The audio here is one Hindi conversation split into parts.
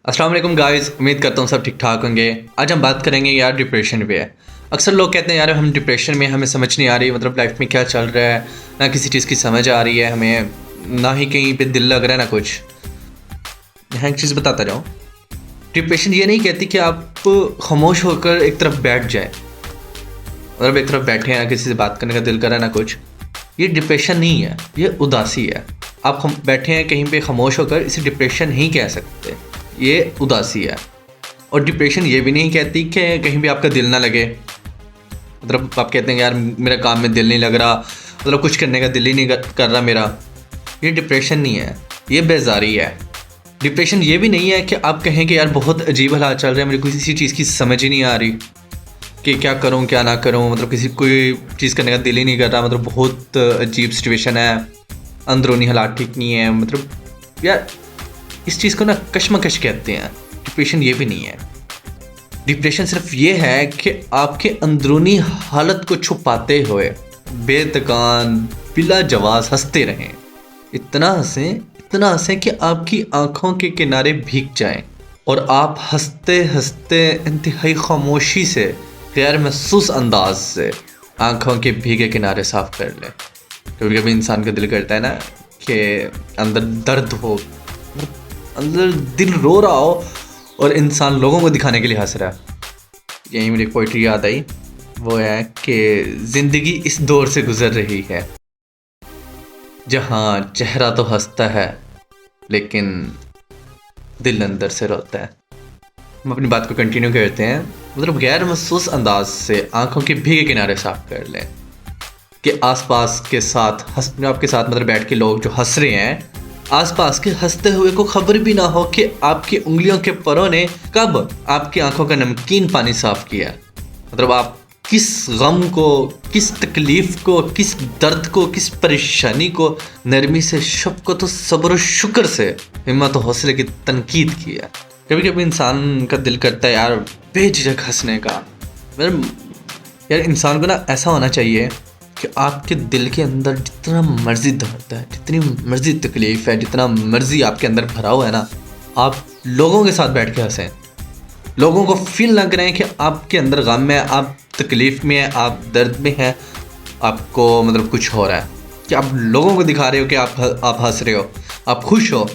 अस्सलाम वालेकुम गाइस, उम्मीद करता हूँ सब ठीक ठाक होंगे। आज हम बात करेंगे यार डिप्रेशन पे। अक्सर लोग कहते हैं यार हम डिप्रेशन में, हमें समझ नहीं आ रही मतलब लाइफ में क्या चल रहा है, ना किसी चीज़ की समझ आ रही है हमें, ना ही कहीं पे दिल लग रहा है ना कुछ। यहाँ एक चीज़ बताता जाऊँ, डिप्रेशन ये नहीं कहती कि आप खामोश होकर एक तरफ बैठ जाए, मतलब एक तरफ बैठे हैं ना किसी से बात करने का दिल कर रहा है ना कुछ। ये डिप्रेशन नहीं है, ये उदासी है। आप बैठे हैं कहीं पे खामोश होकर, इसे डिप्रेशन नहीं कह सकते, ये उदासी है। और डिप्रेशन ये भी नहीं कहती कि कहीं भी आपका दिल ना लगे, मतलब आप कहते हैं यार मेरा काम में दिल नहीं लग रहा, मतलब कुछ करने का दिल ही नहीं कर रहा मेरा। ये डिप्रेशन नहीं है, ये बेजारी है। डिप्रेशन ये भी नहीं है कि आप कहें कि यार बहुत अजीब हालात चल रहे हैं, मुझे किसी चीज़ की समझ ही नहीं आ रही कि क्या करूं क्या ना करूं, मतलब किसी कोई चीज़ करने का दिल ही नहीं कर रहा, मतलब बहुत अजीब सिचुएशन है, अंदरूनी हालात ठीक नहीं है। मतलब यार इस चीज़ को ना कश्मकश कहते हैं। डिप्रेशन ये भी नहीं है। डिप्रेशन सिर्फ ये है कि आपके अंदरूनी हालत को छुपाते हुए बेतकान बिला जवाज़ हंसते रहें। इतना हंसें कि आपकी आंखों के किनारे भीग जाएं और आप हंसते हंसते इंतहाई खामोशी से, गैर महसूस अंदाज से आंखों के भीगे किनारे साफ कर लें। कभी कभी इंसान का दिल करता है ना कि अंदर दर्द हो, अंदर दिल रो रहा हो और इंसान लोगों को दिखाने के लिए हंस रहा है। यही मेरी पोइट्री याद आई, वो है कि ज़िंदगी इस दौर से गुजर रही है जहाँ चेहरा तो हंसता है लेकिन दिल अंदर से रोता है। हम अपनी बात को कंटिन्यू करते हैं, मतलब गैर महसूस अंदाज से आंखों के भीगे किनारे साफ कर लें कि आसपास के साथ आपके साथ मतलब बैठ के लोग जो हंस रहे हैं, आसपास के हंसते हुए को खबर भी ना हो कि आपकी उंगलियों के परों ने कब आपकी आंखों का नमकीन पानी साफ किया। मतलब आप किस गम को, किस तकलीफ़ को, किस दर्द को, किस परेशानी को नरमी से, शफ़क़त और सब्र और शुक्र से, हिम्मत और हौसले की तनकीद किया। कभी कभी इंसान का दिल करता है यार बेझिझक हंसने का। मतलब यार इंसान को ना ऐसा होना चाहिए कि आपके दिल के अंदर जितना मर्जी दर्द है, जितनी मर्जी तकलीफ़ है, जितना मर्जी आपके अंदर भरा हुआ है ना, आप लोगों के साथ बैठ के हंसें। लोगों को फील ना करें कि आपके अंदर गम है, आप तकलीफ़ में है, आप दर्द में हैं, आपको मतलब कुछ हो रहा है, कि आप लोगों को दिखा रहे हो कि आप हंस रहे हो, आप खुश हो।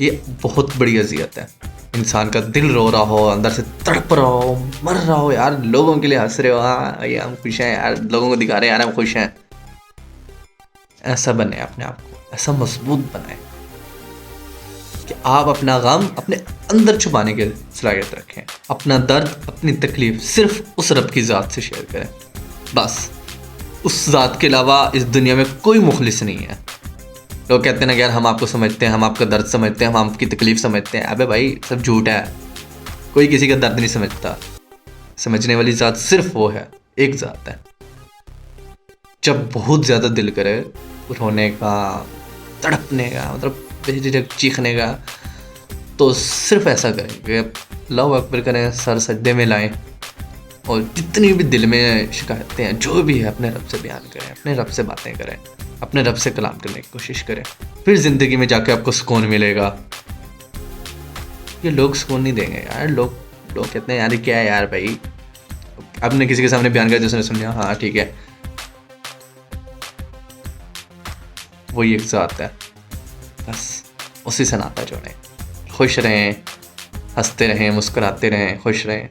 ये बहुत बड़ी अजियत है। इंसान का दिल रो रहा हो, अंदर से तड़प रहा हो, मर रहा हो, यार लोगों के लिए हंस रहे हो, हाँ ये हम खुश हैं यार, लोगों को दिखा रहे हैं यार हम खुश हैं। ऐसा बने अपने आप को, ऐसा मजबूत बनाए कि आप अपना गम अपने अंदर छुपाने की सलाहियत रखें। अपना दर्द, अपनी तकलीफ सिर्फ उस रब की ज़ात से शेयर करें, बस। उस ज़ात के अलावा इस दुनिया में कोई मुखलिस नहीं है। लोग कहते हैं ना यार हम आपको समझते हैं, हम आपका दर्द समझते हैं, हम आपकी तकलीफ़ समझते हैं। अबे भाई सब झूठ है, कोई किसी का दर्द नहीं समझता। समझने वाली ज़ात सिर्फ वो है, एक ज़ात है। जब बहुत ज़्यादा दिल करे रोने का, तड़पने का, मतलब बेझिझक चीखने का, तो सिर्फ ऐसा करें कि अल्लाहु अकबर करें, सर सजदे में लाएं और जितनी भी दिल में शिकायतें हैं, जो भी है, अपने रब से बयान करें, अपने रब से बातें करें, अपने रब से कलाम करने की कोशिश करें। फिर ज़िंदगी में जाके आपको सुकून मिलेगा। ये लोग सुकून नहीं देंगे यार। लोग कहते हैं यार क्या है यार भाई, आपने किसी के सामने बयान किया, जिसने सुन लिया हाँ ठीक है, वही एक ज़ात है, बस उसी से नाता जोड़ें। खुश रहें, हंसते रहें, मुस्कुराते रहें, खुश रहें।